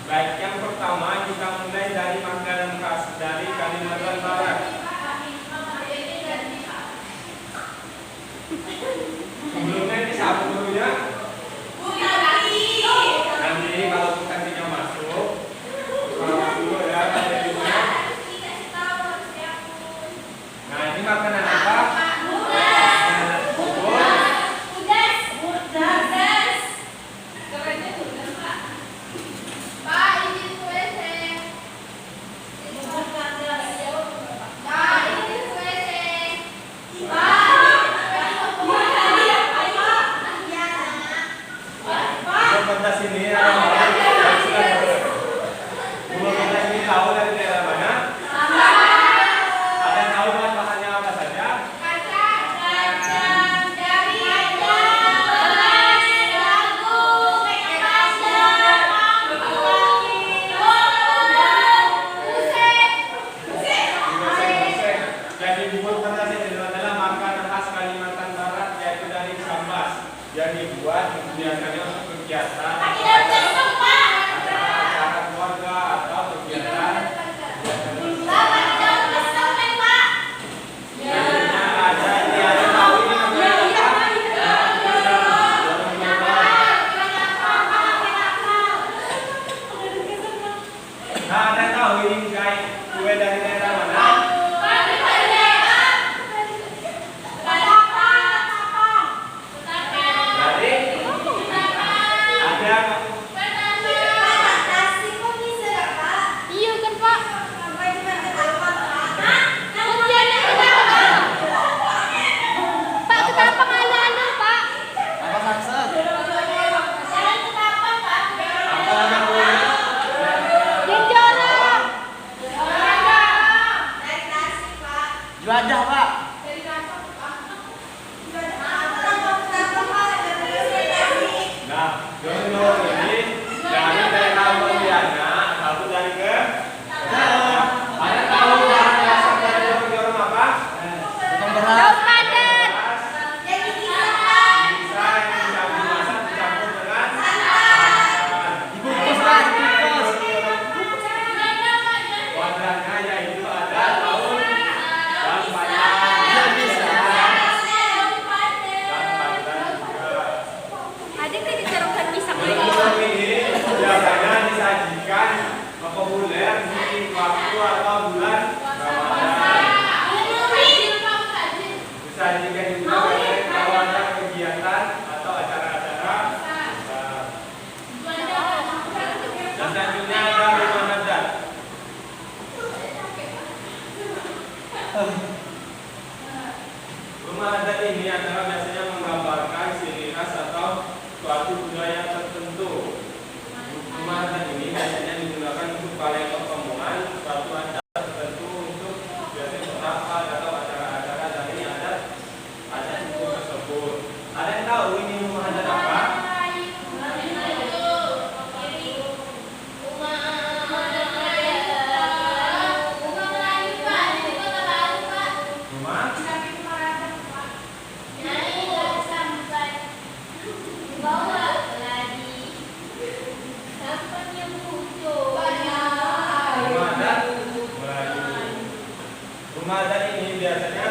Baik, yang pertama kita mulai dari makanan khas dari Kalimantan Barat. Sebelumnya disapu dulu ya. Nanti kalau bukannya masuk, kalau dulu ya. Nah, ini makanan apa? Yang dibuat biasanya untuk kegiatan acara keluarga atau kegiatan ada tahu ini kayak kue dari daerah mana? Juadah, Pak. Nah, jono ini dari daerah Pontianak, satu dari ke ada tahu bahan dasar dari jono apa? Bukan beras. Bisa yang dimasak dicampur dengan Dibungkus, Pak, dibungkus. wadahnya yaitu ada daun dan pandan Jono ini biasanya disajikan populer di waktu atau bulan Ramadan. Disajikan juga kalau ada kegiatan atau acara-acara. Dan selanjutnya ada rumah adat. Rumah adat ini adalah biasanya menggambarkan ciri khas atau suatu budaya tertentu. Rumah adat ini biasanya digunakan untuk balai pertemuan suatu adat tertentu untuk biasanya rapat atau acara-acara dari adat suku tersebut. Ada yang tahu ini rumah adat apa? Rumah adat ini biasanya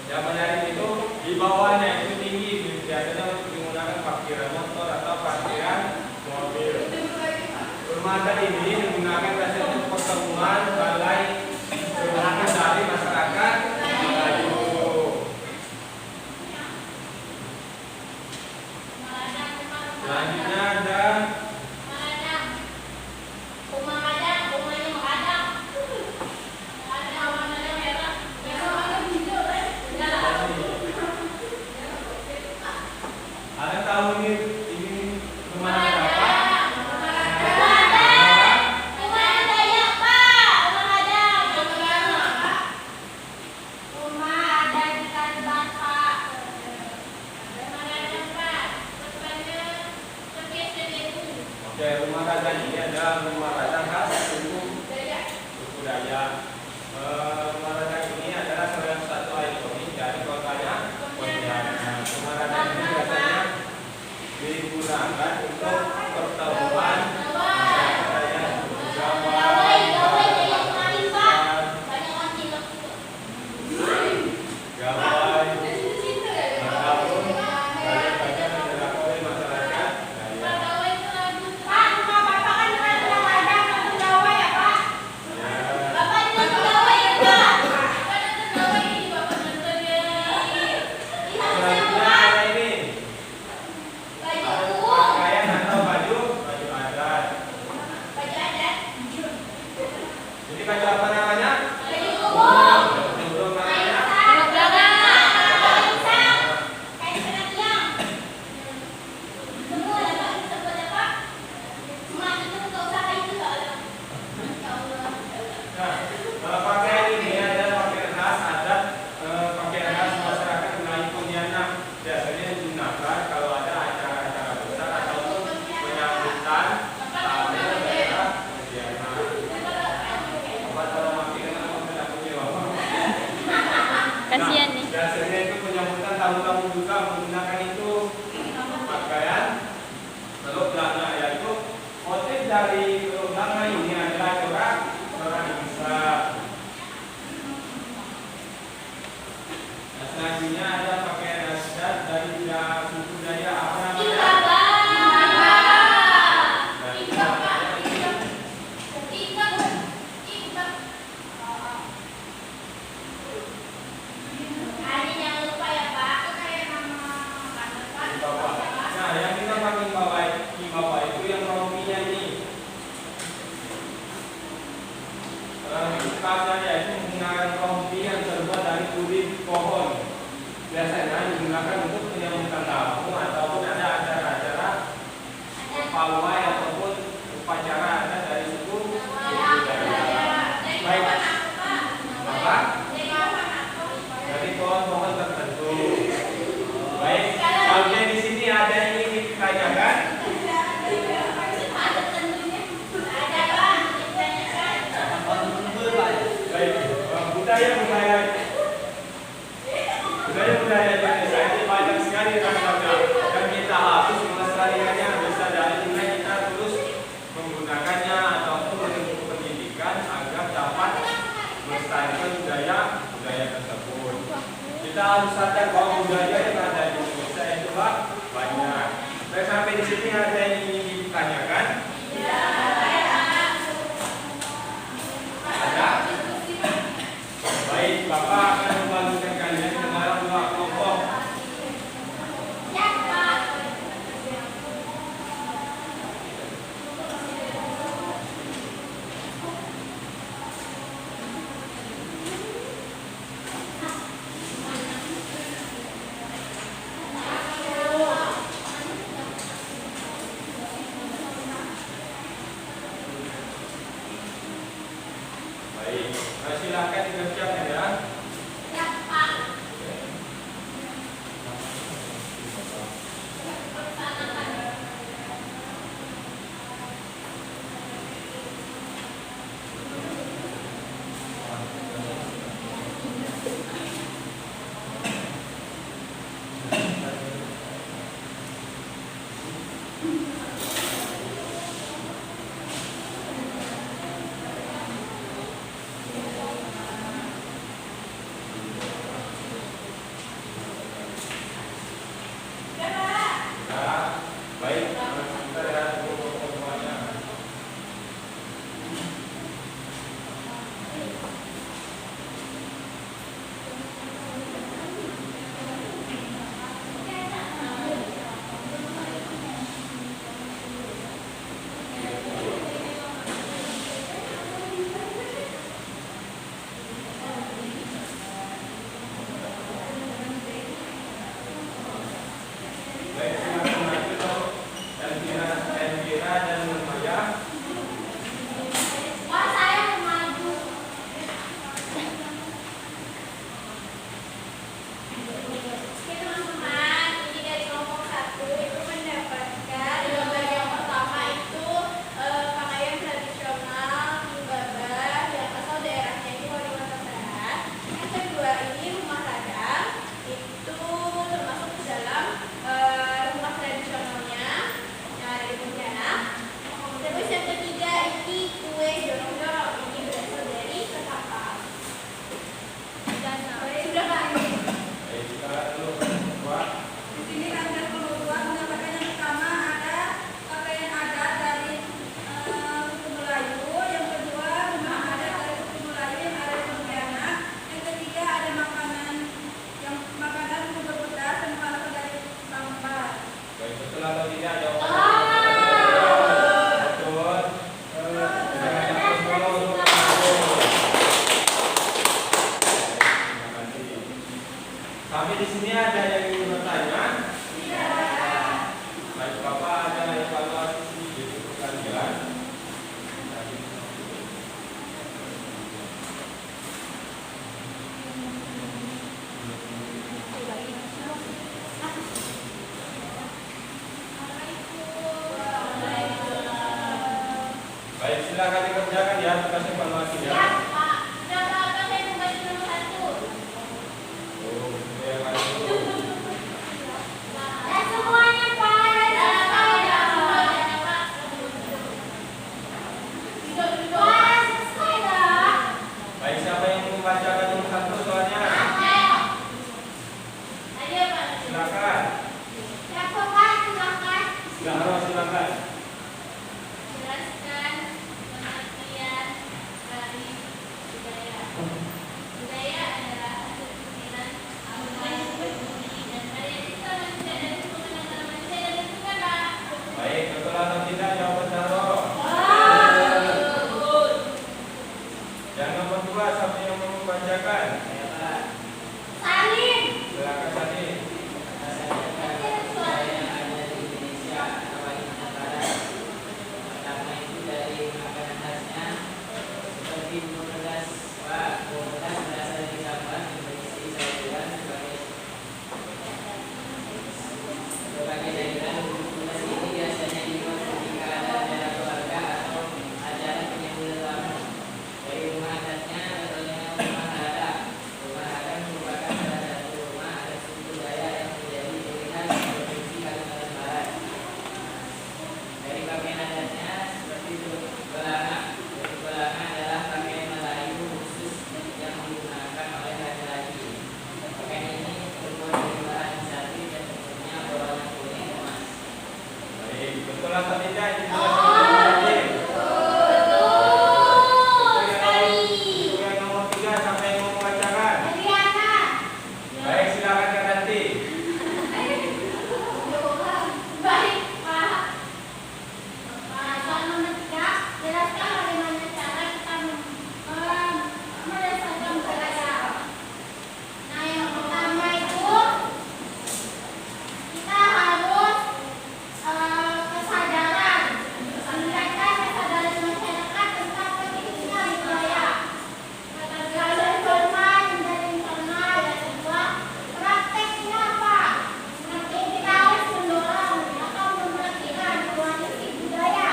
yang menarik itu di bawahnya itu tinggi, biasanya untuk menggunakan parkiran motor atau parkiran mobil. Rumah adat ini digunakan biasanya untuk pertemuan balai pertemuan dari masyarakat Melayu. Selanjutnya ada tahu ini rumah adat apa? Oke, rumah adat ini adalah rumah adat khas suku Dayak. Rumah adat ini adalah salah satu ikonik dari kotanya Pontianak. Rumah adat ini biasanya digunakan untuk pertemuan masyarakat kayu apa namanya? Burung namanya? Nah, pakaian ini adalah pakaian khas adat, pakaian khas masyarakat Melayu Pontianak. Biasanya digunakan kalau ada acara-acara besar ataupun penyambutan tamu daerah Pontianak. Apa kalau makin apa tidak punya apa? Kasihan nih. Biasanya itu penyambutan tamu-tamu juga menggunakan itu pakaian. Lalu belakangnya yaitu motif dari belakang ini adalah corak Indonesia. Nah, selanjutnya ada pakaian adat dari suku Dayak apa namanya? Nah, itu namanya Imbawai. Nah, yang kita pakai Imbawai itu yang rompinya ini. Khasnya yaitu menggunakan rompi yang terbuat dari kulit pohon. Biasanya digunakan untuk penyambutan tamu ataupun ada acara-acara pawai ataupun upacara ada dari suku Dayak. Baik, apa? Dari pohon-pohon tertentu. Baik, kalau di sini ada yang ingin ditanyakan? Baik, budaya Indonesia ini banyak sekali ragamnya dan kita harus melestarikannya. Bisa dari mulai kita terus menggunakannya ataupun menempuh pendidikan agar dapat melestarikan budaya tersebut. Kita harus sadar bahwa budaya yang ada di Indonesia itu banyak. Baik, sampai di sini ada yang ingin ditanyakan? Ada? Baik, Bapak akan membagikan kalian ke dalam dua kelompok. Baik, silakan dikerjakan ya. Baik, silakan dikerjakan ya tugas evaluasinya. Ya, Pak. Sudah berapa saya tugas nomor 1? Oh, ya, Pak. Dan semuanya, Pak. Dan semuanya, Pak. Pak, selesai dah. Baik, siapa yang mau membacakan nomor 1 soalnya? Ayo, Pak. Silakan. Siapa, Pak? Silakan. Silakan. Jelaskan pengertian dari budaya. Budaya adalah hasil pikiran, amalan, berbudi, dan karya cipta manusia dan hubungan antara manusia dan lingkungan, Pak. Baik, betul atau tidak jawaban Daro? Yang nomor 2, siapa yang mau membacakan? Salim. Silakan tadi. Baik, betul atau tidak ini tadi? Untuk yang nomor 3, siapa yang mau membacakan? Adriana. Baik, silakan Kak Tanti. Baik, Pak. Soal nomor 3, jelaskan bagaimana cara kita melestarikan budaya. Nah, yang pertama itu kita harus kesadaran, meningkatkan kesadaran masyarakat tentang pentingnya budaya. Lalu informal menjadi informal, yang kedua prakteknya apa? Kita harus mendorong atau memperhatikan tradisi budaya.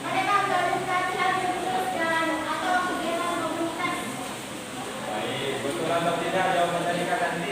Mereka melalui pelatihan khusus dan atau kegiatan komunitas. Baik, betul atau tidak jawaban dari Kak Tanti?